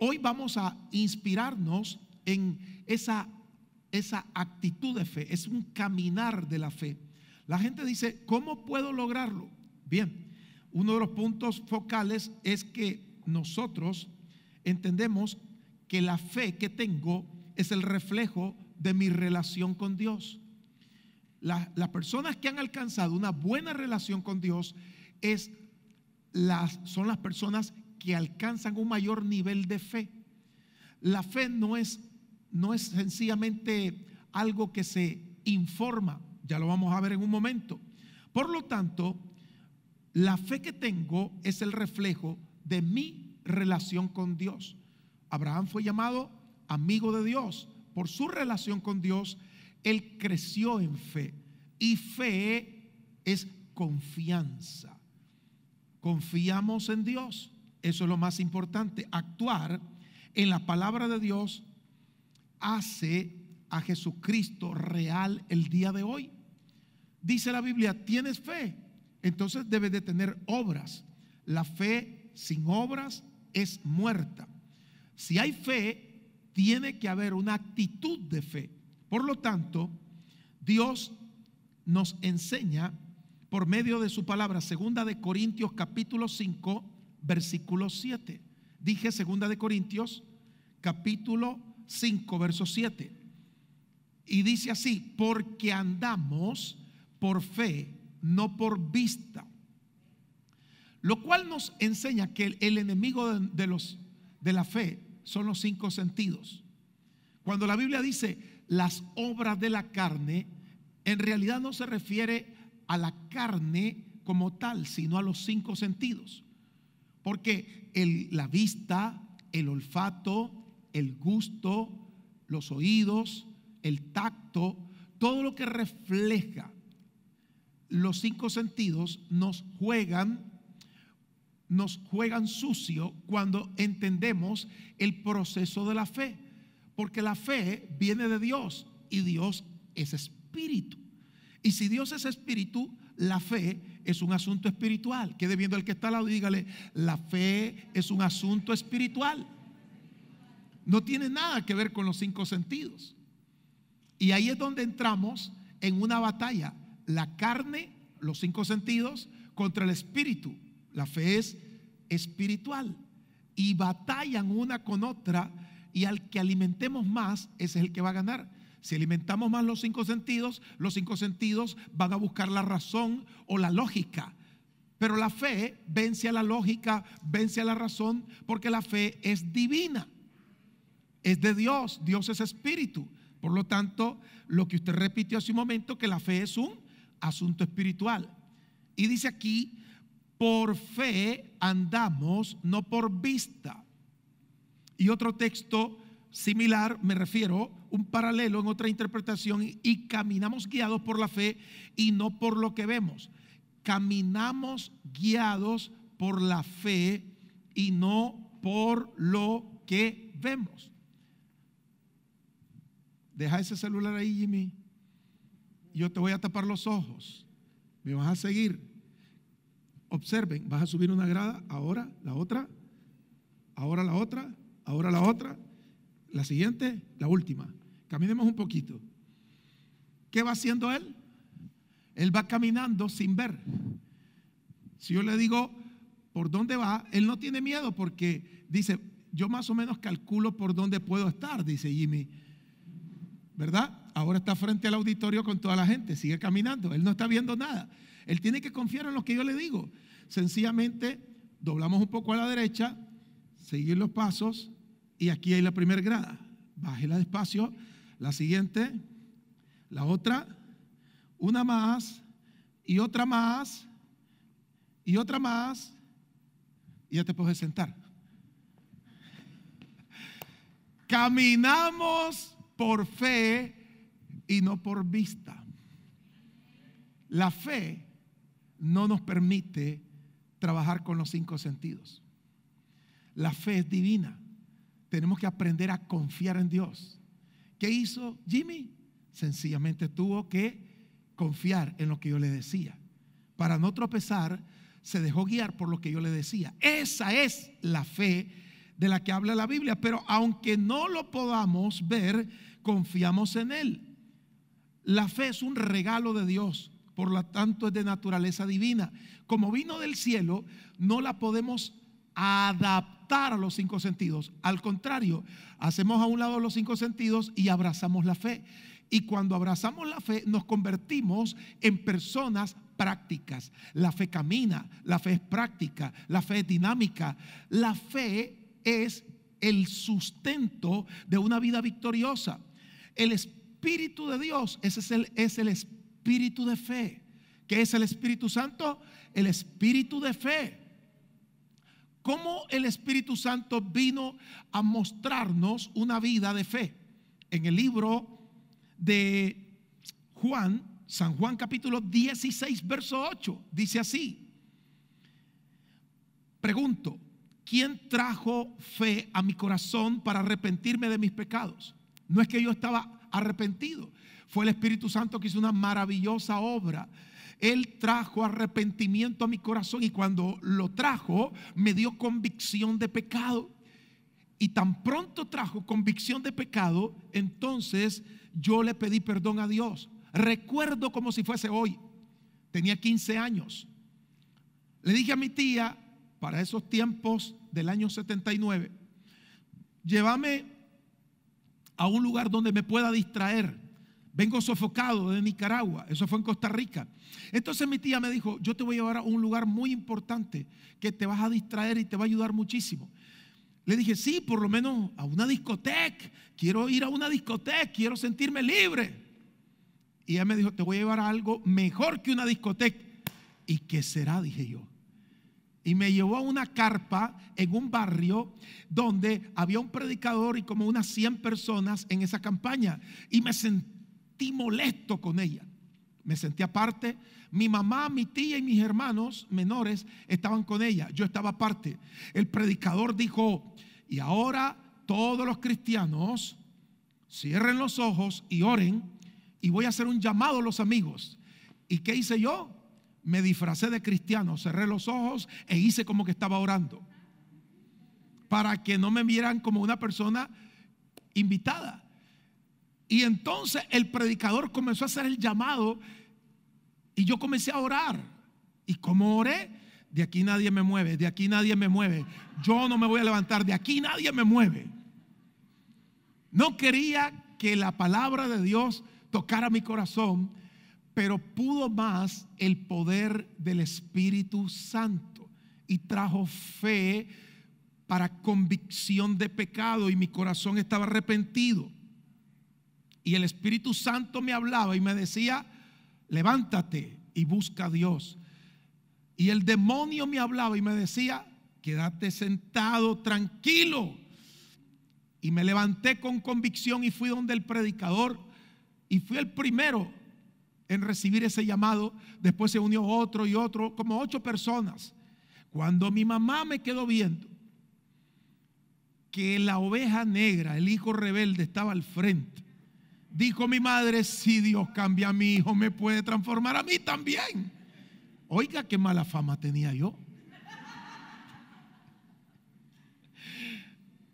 hoy vamos a inspirarnos en esa actitud de fe. Es un caminar de la fe. La gente dice, ¿cómo puedo lograrlo? Bien, uno de los puntos focales es que nosotros entendemos que la fe que tengo es el reflejo de mi relación con Dios. Las personas que han alcanzado una buena relación con Dios son las personas que alcanzan un mayor nivel de fe. La fe no es sencillamente algo que se informa, ya lo vamos a ver en un momento. Por lo tanto, la fe que tengo es el reflejo de mi relación con Dios. Abraham fue llamado amigo de Dios. Por su relación con Dios, él creció en fe. Y fe es confianza. Confiamos en Dios. Eso es lo más importante. Actuar en la palabra de Dios hace a Jesucristo real el día de hoy. Dice la Biblia, ¿tienes fe? Entonces debes de tener obras. La fe sin obras es muerta. Si hay fe, tiene que haber una actitud de fe. Por lo tanto, Dios nos enseña por medio de su palabra, 2 de Corintios capítulo 5, versículo 7. Dije 2 de Corintios capítulo 5, verso 7. Y dice así, porque andamos por fe, no por vista. Lo cual nos enseña que el enemigo de la fe son los 5 sentidos. Cuando la Biblia dice las obras de la carne, en realidad no se refiere a la carne como tal, sino a los 5 sentidos. Porque la vista, el olfato, el gusto, los oídos, el tacto, todo lo que refleja los 5 sentidos nos juegan sucio cuando entendemos el proceso de la fe. Porque la fe viene de Dios y Dios es espíritu. Y si Dios es espíritu, la fe es un asunto espiritual. Quede viendo al que está al lado y dígale, la fe es un asunto espiritual. No tiene nada que ver con los 5 sentidos. Y ahí es donde entramos en una batalla. La carne, los 5 sentidos, contra el espíritu. La fe es espiritual. Y batallan una con otra. Y al que alimentemos más, ese es el que va a ganar. Si alimentamos más los 5 sentidos van a buscar la razón o la lógica. Pero la fe vence a la lógica, vence a la razón, porque la fe es divina. Es de Dios. Dios es espíritu. Por lo tanto, lo que usted repitió hace un momento, que la fe es un asunto espiritual. Y dice aquí, por fe andamos, no por vista. Y otro texto similar, me refiero, un paralelo en otra interpretación, y caminamos guiados por la fe y no por lo que vemos. Caminamos guiados por la fe y no por lo que vemos. Deja ese celular ahí, Jimmy. Yo te voy a tapar los ojos. Me vas a seguir. Observen, vas a subir una grada, ahora la otra, ahora la otra, ahora la otra, la siguiente, la última. Caminemos un poquito. ¿Qué va haciendo él? Él va caminando sin ver. Si yo le digo por dónde va, él no tiene miedo porque dice, yo más o menos calculo por dónde puedo estar, dice Jimmy. ¿Verdad? Ahora está frente al auditorio con toda la gente, sigue caminando, él no está viendo nada. Él tiene que confiar en lo que yo le digo. Sencillamente doblamos un poco a la derecha, seguir los pasos y aquí hay la primera grada. Bájela despacio, la siguiente, la otra, una más y otra más y otra más y ya te puedes sentar. Caminamos por fe y no por vista. La fe no nos permite trabajar con los 5 sentidos. La fe es divina. Tenemos que aprender a confiar en Dios. ¿Qué hizo Jimmy? Sencillamente tuvo que confiar en lo que yo le decía. Para no tropezar, se dejó guiar por lo que yo le decía. Esa es la fe de la que habla la Biblia, pero aunque no lo podamos ver, confiamos en Él. La fe es un regalo de Dios, por lo tanto es de naturaleza divina. Como vino del cielo, no la podemos adaptar a los cinco sentidos. Al contrario, hacemos a un lado los cinco sentidos y abrazamos la fe. Y cuando abrazamos la fe, nos convertimos en personas prácticas. La fe camina, la fe es práctica, la fe es dinámica. La fe es el sustento de una vida victoriosa. El Espíritu de Dios es el Espíritu de fe. ¿Qué es el Espíritu Santo? El Espíritu de fe. ¿Cómo el Espíritu Santo vino a mostrarnos una vida de fe? En el libro de Juan, San Juan capítulo 16, verso 8, dice así. Pregunto, ¿quién trajo fe a mi corazón para arrepentirme de mis pecados? No es que yo estaba arrepentido, fue el Espíritu Santo que hizo una maravillosa obra. Él trajo arrepentimiento a mi corazón y cuando lo trajo me dio convicción de pecado. Y tan pronto trajo convicción de pecado, entonces yo le pedí perdón a Dios. Recuerdo como si fuese hoy. Tenía 15 años. Le dije a mi tía, para esos tiempos del año 79, llévame a un lugar donde me pueda distraer. Vengo sofocado de Nicaragua, eso fue en Costa Rica. Entonces mi tía me dijo, yo te voy a llevar a un lugar muy importante que te vas a distraer y te va a ayudar muchísimo. Le dije, sí, por lo menos a una discoteca. Quiero ir a una discoteca, quiero sentirme libre. Y ella me dijo, te voy a llevar a algo mejor que una discoteca. ¿Y qué será? Dije yo. Y me llevó a una carpa en un barrio donde había un predicador y como unas 100 personas en esa campaña. Y me sentí molesto con ella. Me sentí aparte. Mi mamá, mi tía y mis hermanos menores estaban con ella. Yo estaba aparte. El predicador dijo, y ahora todos los cristianos cierren los ojos y oren. Y voy a hacer un llamado a los amigos. ¿Y qué hice yo? Me disfracé de cristiano, cerré los ojos e hice como que estaba orando. Para que no me vieran como una persona invitada. Y entonces el predicador comenzó a hacer el llamado y yo comencé a orar. ¿Y cómo oré? De aquí nadie me mueve, de aquí nadie me mueve. Yo no me voy a levantar, de aquí nadie me mueve. No quería que la palabra de Dios tocara mi corazón, pero pudo más el poder del Espíritu Santo y trajo fe para convicción de pecado y mi corazón estaba arrepentido. Y el Espíritu Santo me hablaba y me decía, levántate y busca a Dios. Y el demonio me hablaba y me decía, quédate sentado tranquilo. Y me levanté con convicción y fui donde el predicador y fui el primero en recibir ese llamado. Después se unió otro y otro, como 8 personas. Cuando mi mamá me quedó viendo que la oveja negra, el hijo rebelde, estaba al frente, dijo mi madre, si Dios cambia a mi hijo, me puede transformar a mí también. Oiga, qué mala fama tenía yo.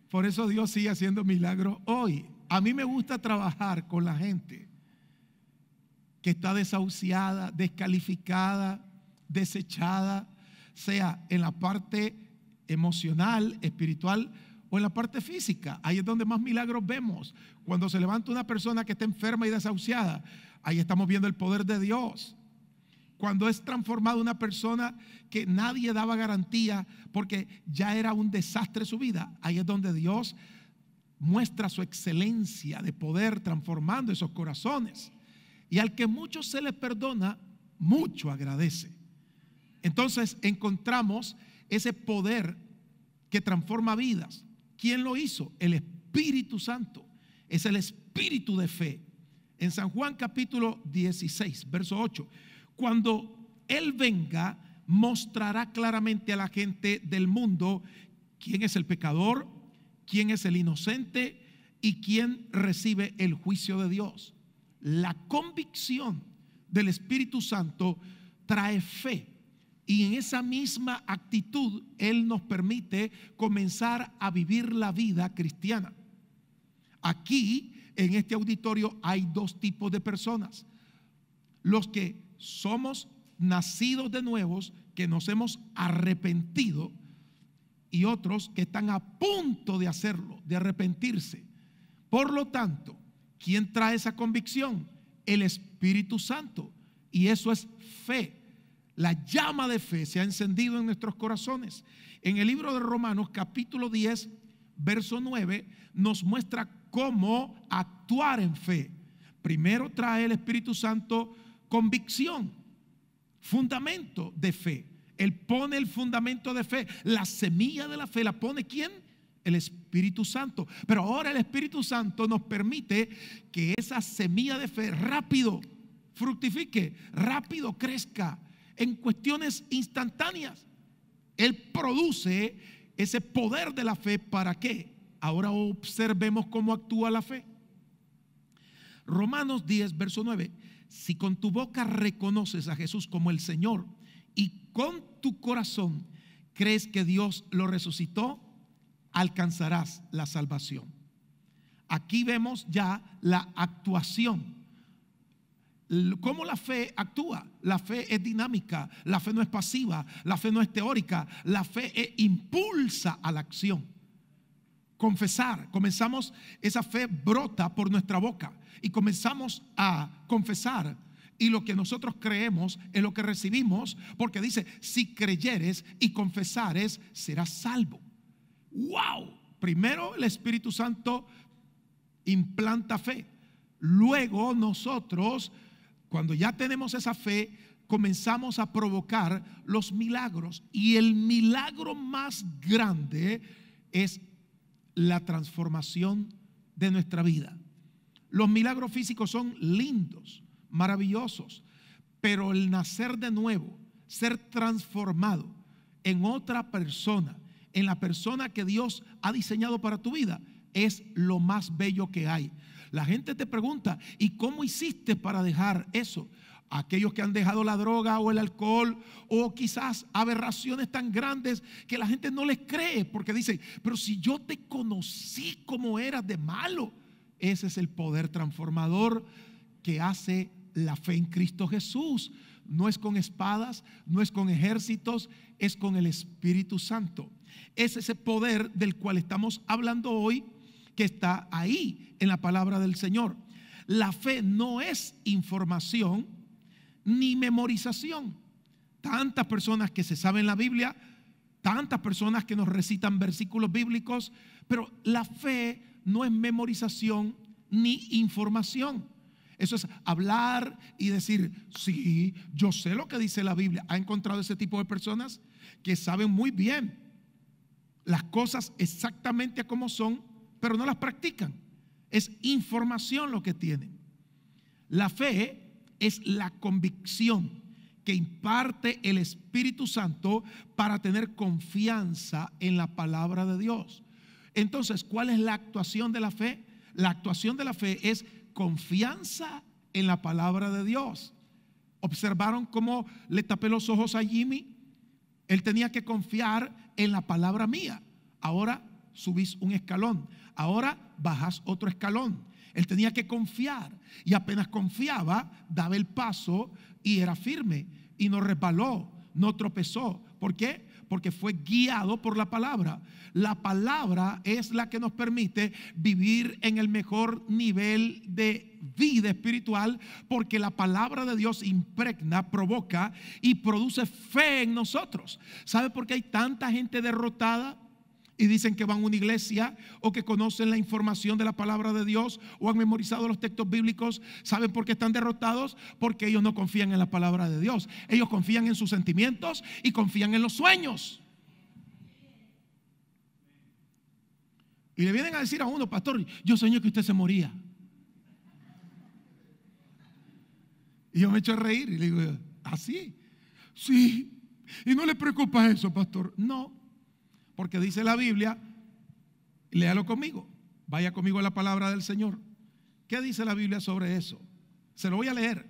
Por eso Dios sigue haciendo milagros hoy. A mí me gusta trabajar con la gente que está desahuciada, descalificada, desechada, sea en la parte emocional, espiritual o en la parte física. Ahí es donde más milagros vemos. Cuando se levanta una persona que está enferma y desahuciada, ahí estamos viendo el poder de Dios. Cuando es transformada una persona que nadie daba garantía porque ya era un desastre su vida, ahí es donde Dios muestra su excelencia de poder transformando esos corazones. Y al que mucho se le perdona, mucho agradece. Entonces encontramos ese poder que transforma vidas. ¿Quién lo hizo? El Espíritu Santo. Es el Espíritu de fe. En San Juan capítulo 16, verso 8. Cuando Él venga, mostrará claramente a la gente del mundo quién es el pecador, quién es el inocente y quién recibe el juicio de Dios. La convicción del Espíritu Santo trae fe, Y en esa misma actitud Él nos permite comenzar a vivir la vida cristiana. Aquí, en este auditorio, hay dos tipos de personas. Los que somos nacidos de nuevos, que nos hemos arrepentido, y otros que están a punto de hacerlo, de arrepentirse. Por lo tanto, ¿quién trae esa convicción? El Espíritu Santo. Y eso es fe. La llama de fe se ha encendido en nuestros corazones. En el libro de Romanos, capítulo 10, verso 9, nos muestra cómo actuar en fe. Primero trae el Espíritu Santo convicción, fundamento de fe. Él pone el fundamento de fe. La semilla de la fe la pone ¿quién? El Espíritu Santo. Pero ahora el Espíritu Santo nos permite que esa semilla de fe rápido fructifique, rápido crezca en cuestiones instantáneas. Él produce ese poder de la fe. ¿Para qué? Ahora observemos cómo actúa la fe. Romanos 10, verso 9. Si con tu boca reconoces a Jesús como el Señor y con tu corazón crees que Dios lo resucitó, alcanzarás la salvación. Aquí vemos ya la actuación. ¿Cómo la fe actúa? La fe es dinámica, la fe no es pasiva, la fe no es teórica, la fe impulsa a la acción. Confesar, comenzamos, esa fe brota por nuestra boca y comenzamos a confesar. Y lo que nosotros creemos es lo que recibimos, porque dice, si creyeres y confesares, serás salvo. ¡Wow! Primero el Espíritu Santo implanta fe. Luego nosotros, cuando ya tenemos esa fe, comenzamos a provocar los milagros. Y el milagro más grande es la transformación de nuestra vida. Los milagros físicos son lindos, maravillosos, pero el nacer de nuevo, ser transformado en otra persona, en la persona que Dios ha diseñado para tu vida, es lo más bello que hay. La gente te pregunta, ¿y cómo hiciste para dejar eso? Aquellos que han dejado la droga o el alcohol o quizás aberraciones tan grandes que la gente no les cree, porque dicen, pero si yo te conocí como eras de malo. Ese es el poder transformador que hace la fe en Cristo Jesús. No es con espadas, no es con ejércitos, es con el Espíritu Santo. Es ese poder del cual estamos hablando hoy, que está ahí en la palabra del Señor. La fe no es información ni memorización. Tantas personas que se saben la Biblia, tantas personas que nos recitan versículos bíblicos, pero la fe no es memorización ni información. Eso es hablar y decir, sí, yo sé lo que dice la Biblia. ¿Ha encontrado ese tipo de personas que saben muy bien las cosas exactamente como son, pero no las practican? Es información lo que tienen. La fe es la convicción que imparte el Espíritu Santo para tener confianza en la palabra de Dios. Entonces, ¿cuál es la actuación de la fe? La actuación de la fe es confianza en la palabra de Dios. ¿Observaron cómo le tapé los ojos a Jimmy? Él tenía que confiar en la palabra mía. Ahora subís un escalón, ahora bajás otro escalón. Él tenía que confiar y apenas confiaba, daba el paso y era firme y no resbaló, no tropezó. ¿Por qué? Porque fue guiado por la palabra. La palabra es la que nos permite vivir en el mejor nivel de vida espiritual, porque la palabra de Dios impregna, provoca y produce fe en nosotros. ¿Sabe por qué hay tanta gente derrotada? Y dicen que van a una iglesia o que conocen la información de la palabra de Dios o han memorizado los textos bíblicos. ¿Saben por qué están derrotados? Porque ellos no confían en la palabra de Dios. Ellos confían en sus sentimientos y confían en los sueños. Y le vienen a decir a uno, pastor, yo soñé que usted se moría. Y yo me echo a reír y le digo, ¿así? Sí. ¿Y no le preocupa eso, pastor? No. Porque dice la Biblia, léalo conmigo, vaya conmigo a la palabra del Señor. ¿Qué dice la Biblia sobre eso? Se lo voy a leer.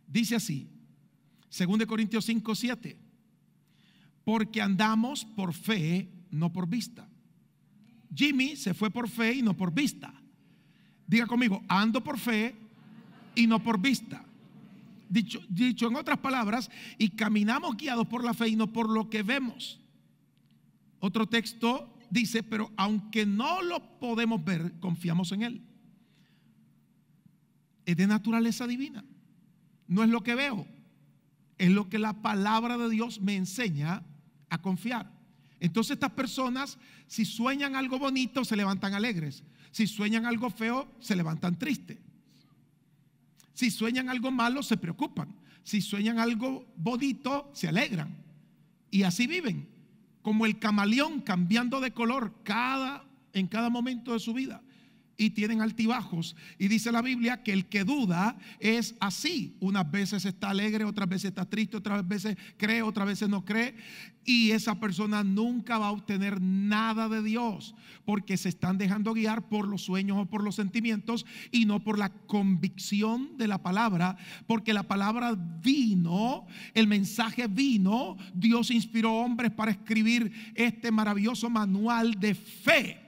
Dice así, 2 Corintios 5:7. porque andamos por fe, no por vista. Jimmy se fue por fe y no por vista. Diga conmigo, ando por fe y no por vista. Dicho en otras palabras, y caminamos guiados por la fe y no por lo que vemos. Otro texto dice, pero aunque no lo podemos ver, confiamos en Él. Es de naturaleza divina. No es lo que veo, es lo que la palabra de Dios me enseña a confiar. Entonces estas personas, si sueñan algo bonito, se levantan alegres. Si sueñan algo feo, se levantan tristes. Si sueñan algo malo, se preocupan. Si sueñan algo bonito, se alegran. Y así viven, como el camaleón, cambiando de color en cada momento de su vida. Y tienen altibajos. Y dice la Biblia que el que duda es así. Unas veces está alegre, otras veces está triste, otras veces cree, otras veces no cree. Y esa persona nunca va a obtener nada de Dios, porque se están dejando guiar por los sueños o por los sentimientos y no por la convicción de la palabra. Porque la palabra vino, el mensaje vino, Dios inspiró hombres para escribir este maravilloso manual de fe.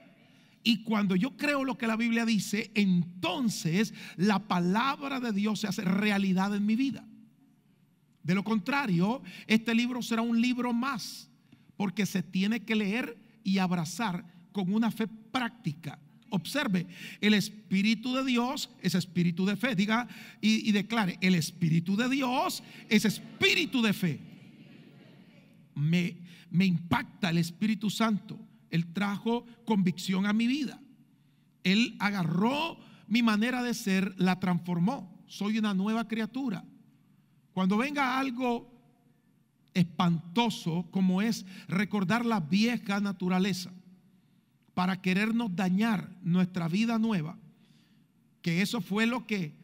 Y cuando yo creo lo que la Biblia dice, entonces la palabra de Dios se hace realidad en mi vida. De lo contrario, este libro será un libro más, porque se tiene que leer y abrazar con una fe práctica. Observe, el Espíritu de Dios es espíritu de fe. Diga y declare, el Espíritu de Dios es espíritu de fe. Me impacta el Espíritu Santo. Él trajo convicción a mi vida. Él agarró mi manera de ser, la transformó. Soy una nueva criatura. Cuando venga algo espantoso, como es recordar la vieja naturaleza para querernos dañar nuestra vida nueva, que eso fue lo que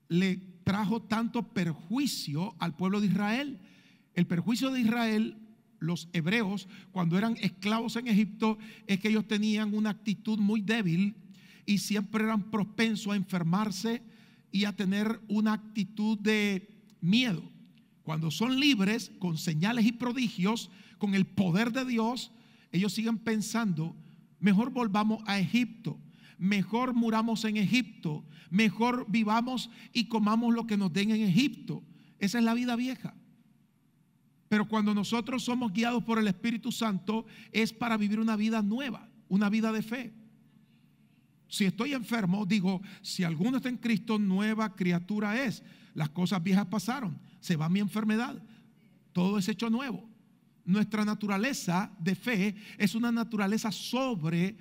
le trajo tanto perjuicio al pueblo de Israel. El perjuicio de Israel, los hebreos, cuando eran esclavos en Egipto, es que ellos tenían una actitud muy débil y siempre eran propensos a enfermarse y a tener una actitud de miedo. Cuando son libres, con señales y prodigios, con el poder de Dios, ellos siguen pensando, mejor volvamos a Egipto, mejor muramos en Egipto, mejor vivamos y comamos lo que nos den en Egipto. Esa es la vida vieja. Pero cuando nosotros somos guiados por el Espíritu Santo, es para vivir una vida nueva, una vida de fe. Si estoy enfermo, digo, si alguno está en Cristo, nueva criatura es. Las cosas viejas pasaron, se va mi enfermedad, todo es hecho nuevo. Nuestra naturaleza de fe es una naturaleza sobre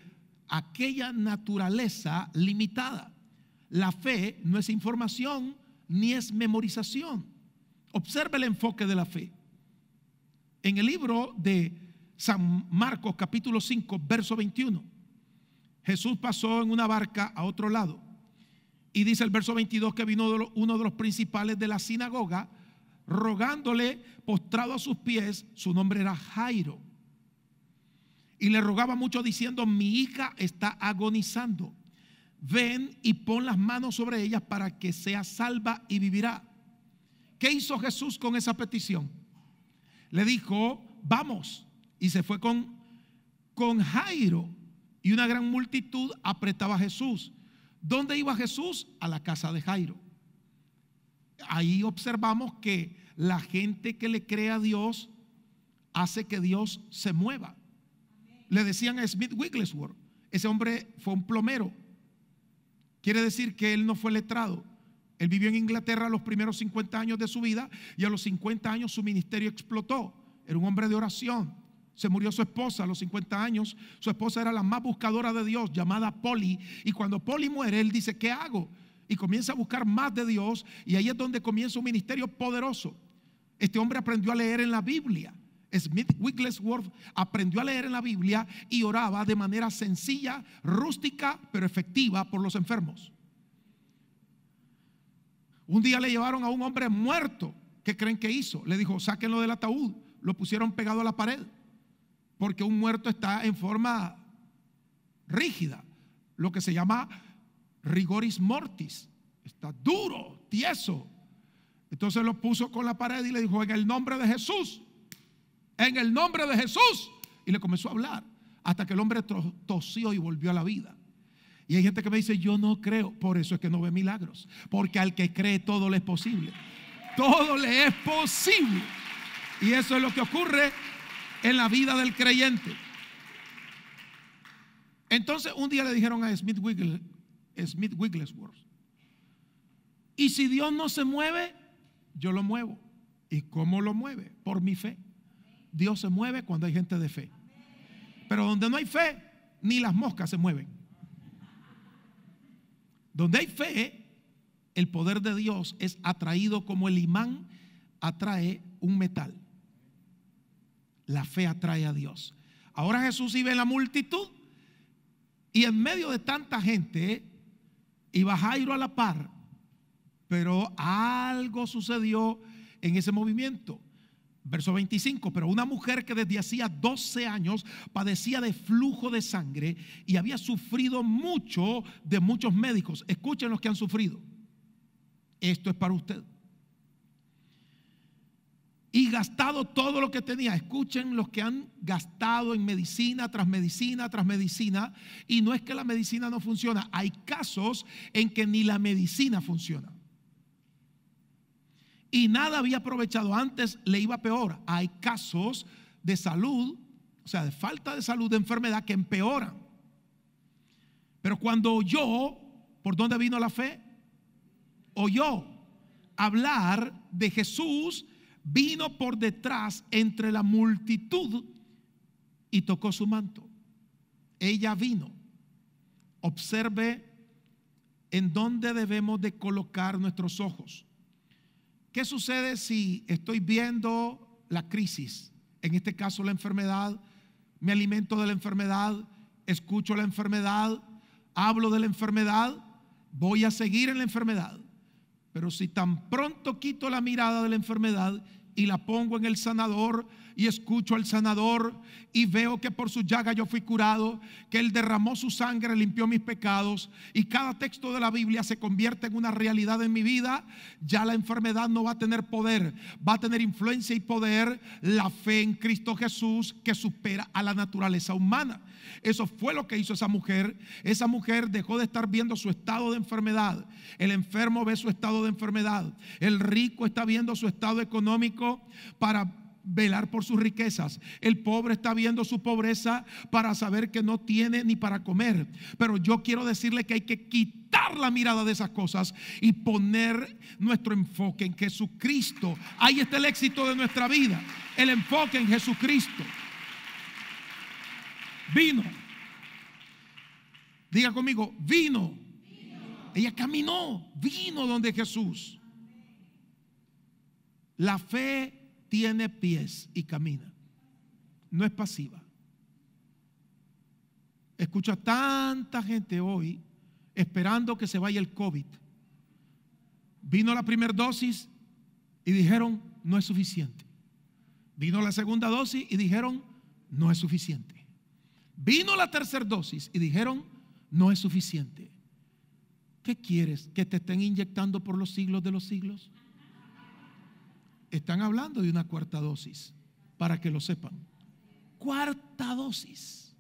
aquella naturaleza limitada. La fe no es información ni es memorización. Observe el enfoque de la fe. En el libro de San Marcos capítulo 5 verso 21, Jesús pasó en una barca a otro lado y dice el verso 22 que vino uno de los principales de la sinagoga rogándole postrado a sus pies. Su nombre era Jairo y le rogaba mucho diciendo, mi hija está agonizando, ven y pon las manos sobre ella para que sea salva y vivirá. ¿Qué hizo Jesús con esa petición? Le dijo, vamos. Y se fue con Jairo. Y una gran multitud apretaba a Jesús. ¿Dónde iba Jesús? A la casa de Jairo. Ahí observamos que la gente que le cree a Dios hace que Dios se mueva. Le decían a Smith Wigglesworth, ese hombre fue un plomero. Quiere decir que él no fue letrado. Él vivió en Inglaterra los primeros 50 años de su vida y a los 50 años su ministerio explotó. Era un hombre de oración. Se murió su esposa a los 50 años. Su esposa era la más buscadora de Dios, llamada Polly. Y cuando Polly muere, él dice, ¿qué hago? Y comienza a buscar más de Dios. Y ahí es donde comienza un ministerio poderoso. Este hombre aprendió a leer en la Biblia. Smith Wigglesworth aprendió a leer en la Biblia y oraba de manera sencilla, rústica, pero efectiva por los enfermos. Un día le llevaron a un hombre muerto. ¿Qué creen que hizo? Le dijo, sáquenlo del ataúd. Lo pusieron pegado a la pared, porque un muerto está en forma rígida, lo que se llama rigoris mortis. Está duro, tieso. Entonces lo puso con la pared y le dijo, en el nombre de Jesús, en el nombre de Jesús. Y le comenzó a hablar hasta que el hombre tosió y volvió a la vida. Y hay gente que me dice, yo no creo. Por eso es que no ve milagros, porque al que cree todo le es posible. Todo le es posible. Y eso es lo que ocurre en la vida del creyente. Entonces un día le dijeron a Smith Wigglesworth, y si Dios no se mueve, yo lo muevo. ¿Y cómo lo mueve? Por mi fe. Dios se mueve cuando hay gente de fe. Pero donde no hay fe, ni las moscas se mueven. Donde hay fe, el poder de Dios es atraído como el imán atrae un metal. La fe atrae a Dios. Ahora Jesús iba en la multitud y en medio de tanta gente iba Jairo a la par, pero algo sucedió en ese movimiento. Verso 25, pero una mujer que desde hacía 12 años padecía de flujo de sangre y había sufrido mucho de muchos médicos. Escuchen los que han sufrido. Esto es para usted. Y gastado todo lo que tenía. Escuchen los que han gastado en medicina tras medicina tras medicina. Y no es que la medicina no funciona. Hay casos en que ni la medicina funciona. Y nada había aprovechado. Antes le iba peor. Hay casos de salud, o sea, de falta de salud, de enfermedad que empeoran. Pero cuando oyó, ¿por dónde vino la fe? Oyó hablar de Jesús, vino por detrás entre la multitud y tocó su manto. Ella vino. Observe en dónde debemos de colocar nuestros ojos. ¿Qué sucede si estoy viendo la crisis? En este caso la enfermedad, me alimento de la enfermedad, escucho la enfermedad, hablo de la enfermedad, voy a seguir en la enfermedad. Pero si tan pronto quito la mirada de la enfermedad y la pongo en el sanador y escucho al sanador y veo que por su llaga yo fui curado, que Él derramó su sangre, limpió mis pecados, y cada texto de la Biblia se convierte en una realidad en mi vida, ya la enfermedad no va a tener poder, va a tener influencia y poder la fe en Cristo Jesús, que supera a la naturaleza humana. Eso fue lo que hizo esa mujer. Esa mujer dejó de estar viendo su estado de enfermedad. El enfermo ve su estado de enfermedad. El rico está viendo su estado económico para velar por sus riquezas. El pobre está viendo su pobreza para saber que no tiene ni para comer. Pero yo quiero decirle que hay que quitar la mirada de esas cosas y poner nuestro enfoque en Jesucristo. Ahí está el éxito de nuestra vida. El enfoque en Jesucristo. Vino. Diga conmigo, vino. Ella caminó, vino donde Jesús. La fe tiene pies y camina. No es pasiva. Escucho a tanta gente hoy esperando que se vaya el COVID. Vino la primera dosis y dijeron, no es suficiente. Vino la segunda dosis y dijeron, no es suficiente. Vino la tercera dosis y dijeron, no es suficiente. ¿Qué quieres? ¿Que te estén inyectando por los siglos de los siglos? Están hablando de una cuarta dosis, para que lo sepan. Cuarta dosis.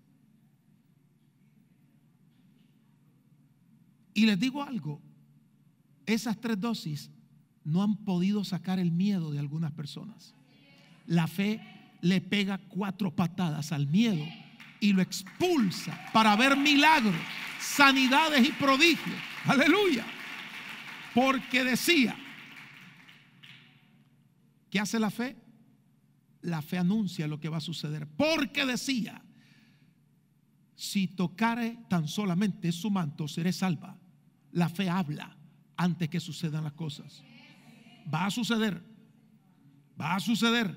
Y les digo algo, esas 3 dosis no han podido sacar el miedo de algunas personas. La fe le pega 4 patadas al miedo y lo expulsa para ver milagros, sanidades y prodigios. Aleluya. Porque decía, ¿qué hace la fe? La fe anuncia lo que va a suceder. Porque decía, si tocare tan solamente su manto, seré salva. La fe habla antes que sucedan las cosas. Va a suceder. Va a suceder.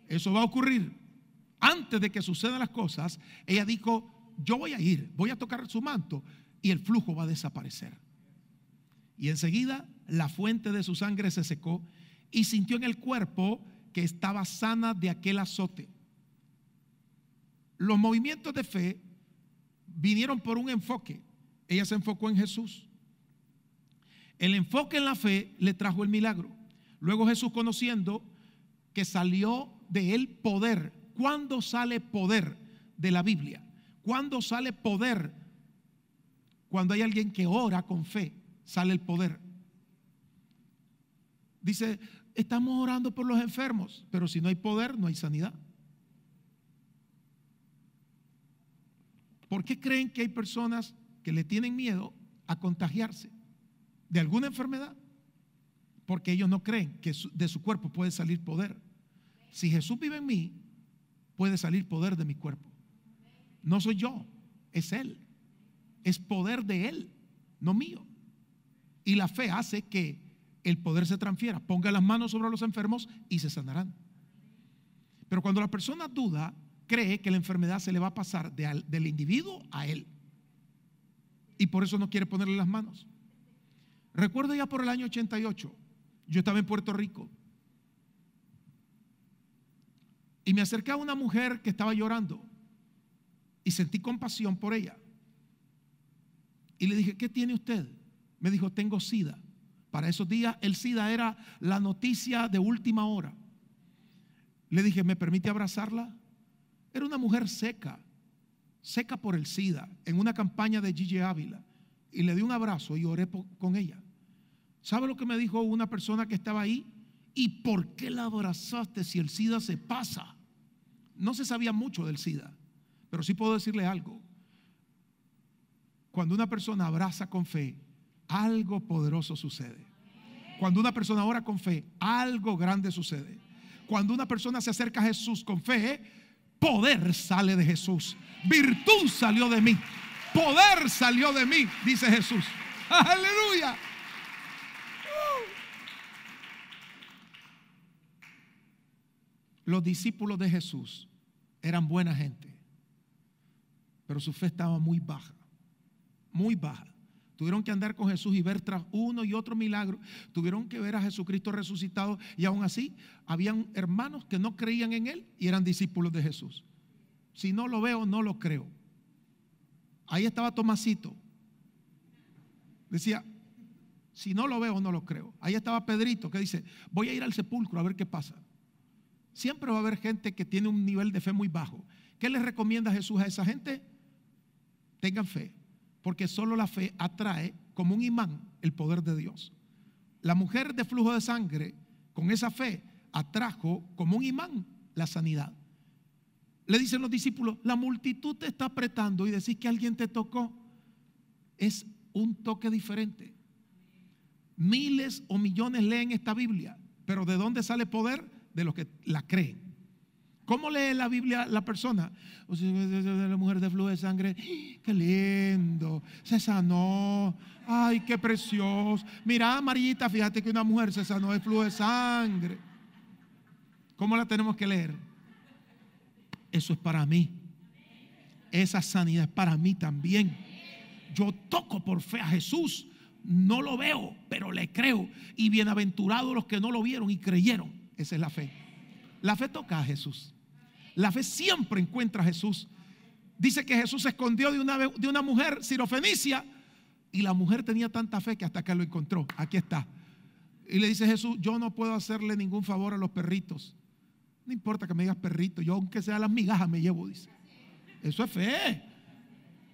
Eso va a ocurrir. Antes de que sucedan las cosas, ella dijo, yo voy a ir, voy a tocar su manto y el flujo va a desaparecer. Y enseguida la fuente de su sangre se secó y sintió en el cuerpo que estaba sana de aquel azote. Los movimientos de fe vinieron por un enfoque. Ella se enfocó en Jesús. El enfoque en la fe le trajo el milagro. Luego Jesús, conociendo que salió de él poder ¿Cuándo sale poder de la Biblia? ¿Cuándo sale poder? Cuando hay alguien que ora con fe, sale el poder. Dice, estamos orando por los enfermos, pero si no hay poder, no hay sanidad. ¿Por qué creen que hay personas que le tienen miedo a contagiarse de alguna enfermedad? Porque ellos no creen que de su cuerpo puede salir poder. Si Jesús vive en mí, puede salir poder de mi cuerpo. No soy yo, es Él. Es poder de Él, no mío. Y la fe hace que el poder se transfiera. Ponga las manos sobre los enfermos y se sanarán. Pero cuando la persona duda, cree que la enfermedad se le va a pasar del individuo a él. Y por eso no quiere ponerle las manos. Recuerdo ya por el año 88, yo estaba en Puerto Rico. Y me acerqué a una mujer que estaba llorando. Y sentí compasión por ella. Y le dije, ¿qué tiene usted? Me dijo, tengo SIDA. Para esos días el SIDA era la noticia de última hora. Le dije, ¿me permite abrazarla? Era una mujer seca, seca por el SIDA, en una campaña de Gigi Ávila. Y le di un abrazo y oré con ella. ¿Sabe lo que me dijo una persona que estaba ahí? ¿Y por qué la abrazaste si el SIDA se pasa? No se sabía mucho del SIDA, pero sí puedo decirle algo. Cuando una persona abraza con fe, algo poderoso sucede. Cuando una persona ora con fe, algo grande sucede. Cuando una persona se acerca a Jesús con fe, poder sale de Jesús. Virtud salió de mí. Poder salió de mí, dice Jesús. Aleluya. Los discípulos de Jesús eran buena gente, pero su fe estaba muy baja. Muy baja. Tuvieron que andar con Jesús y ver tras uno y otro milagro. Tuvieron que ver a Jesucristo resucitado. Y aún así, habían hermanos que no creían en Él y eran discípulos de Jesús. Si no lo veo, no lo creo. Ahí estaba Tomasito. Decía, si no lo veo, no lo creo. Ahí estaba Pedrito que dice, voy a ir al sepulcro a ver qué pasa. Siempre va a haber gente que tiene un nivel de fe muy bajo. ¿Qué les recomienda Jesús a esa gente? Tengan fe. Porque solo la fe atrae como un imán el poder de Dios. La mujer de flujo de sangre, con esa fe, atrajo como un imán la sanidad. Le dicen los discípulos, la multitud te está apretando y decís que alguien te tocó. Es un toque diferente. Miles o millones leen esta Biblia, pero ¿de dónde sale poder? De los que la creen. ¿Cómo lee la Biblia la persona? O sea, la mujer de flujo de sangre, qué lindo, se sanó, ay, qué precioso. Mira, Marita, fíjate que una mujer se sanó de flujo de sangre. ¿Cómo la tenemos que leer? Eso es para mí. Esa sanidad es para mí también. Yo toco por fe a Jesús. No lo veo, pero le creo. Y bienaventurados los que no lo vieron y creyeron. Esa es la fe. La fe toca a Jesús. La fe siempre encuentra a Jesús. Dice que Jesús se escondió de una mujer sirofenicia y la mujer tenía tanta fe que hasta que lo encontró. Aquí está. Y le dice Jesús, yo no puedo hacerle ningún favor a los perritos. No importa que me digas perrito, yo aunque sea las migajas me llevo, dice. Eso es fe.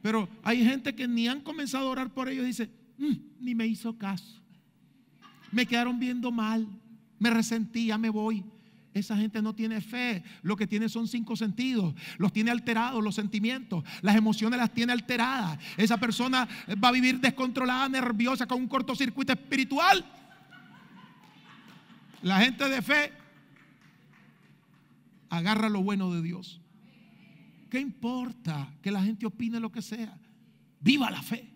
Pero hay gente que ni han comenzado a orar por ellos y dice, ni me hizo caso. Me quedaron viendo mal. Me resentí, ya me voy. Esa gente no tiene fe. Lo que tiene son 5 sentidos. Los tiene alterados, los sentimientos. Las emociones las tiene alteradas. Esa persona va a vivir descontrolada, nerviosa, con un cortocircuito espiritual. La gente de fe agarra lo bueno de Dios. ¿Qué importa que la gente opine lo que sea? Viva la fe.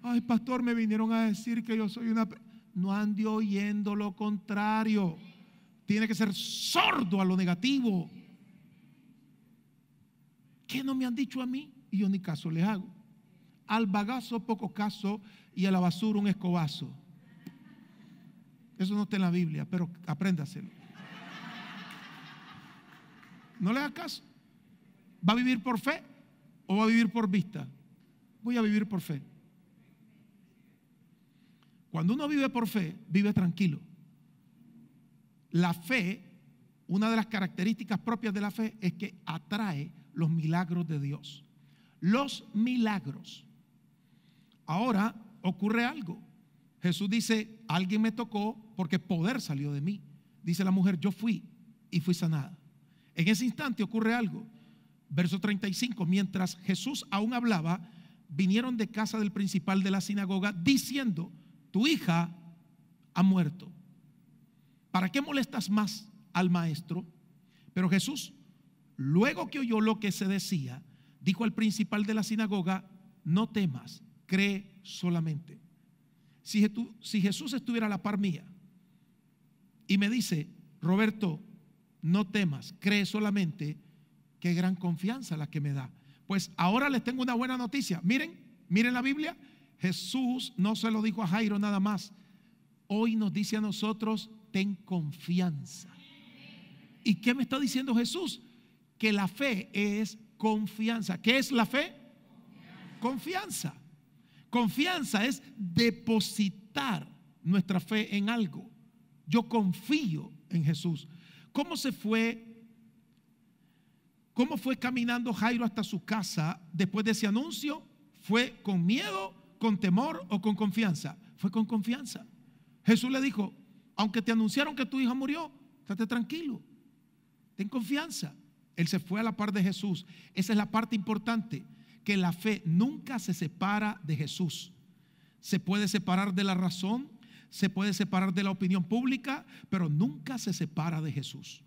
Ay, pastor, me vinieron a decir que yo soy una... No ande oyendo lo contrario. Tiene que ser sordo a lo negativo. ¿Qué no me han dicho a mí? Y yo ni caso les hago. Al bagazo poco caso y a la basura un escobazo. Eso no está en la Biblia, pero apréndaselo. No le haga caso. ¿Va a vivir por fe o va a vivir por vista? Voy a vivir por fe. Cuando uno vive por fe, vive tranquilo. La fe, una de las características propias de la fe es que atrae los milagros de Dios. Los milagros. Ahora ocurre algo. Jesús dice, alguien me tocó porque poder salió de mí. Dice la mujer, yo fui y fui sanada. En ese instante ocurre algo. Verso 35, mientras Jesús aún hablaba, vinieron de casa del principal de la sinagoga diciendo, tu hija ha muerto. ¿Para qué molestas más al maestro? Pero Jesús, luego que oyó lo que se decía, dijo al principal de la sinagoga, no temas, cree solamente. Si Jesús estuviera a la par mía y me dice, Roberto, no temas, cree solamente, qué gran confianza la que me da. Pues ahora les tengo una buena noticia. Miren la Biblia. Jesús no se lo dijo a Jairo nada más. Hoy nos dice a nosotros, ten confianza. ¿Y qué me está diciendo Jesús? Que la fe es confianza. ¿Qué es la fe? Confianza. Confianza es depositar nuestra fe en algo. Yo confío en Jesús. ¿Cómo fue caminando Jairo hasta su casa después de ese anuncio? ¿Fue con miedo, con temor o con confianza? Fue con confianza. Jesús le dijo, aunque te anunciaron que tu hija murió, estate tranquilo, ten confianza. Él se fue a la par de Jesús. Esa es la parte importante, que la fe nunca se separa de Jesús. Se puede separar de la razón, se puede separar de la opinión pública, pero nunca se separa de Jesús.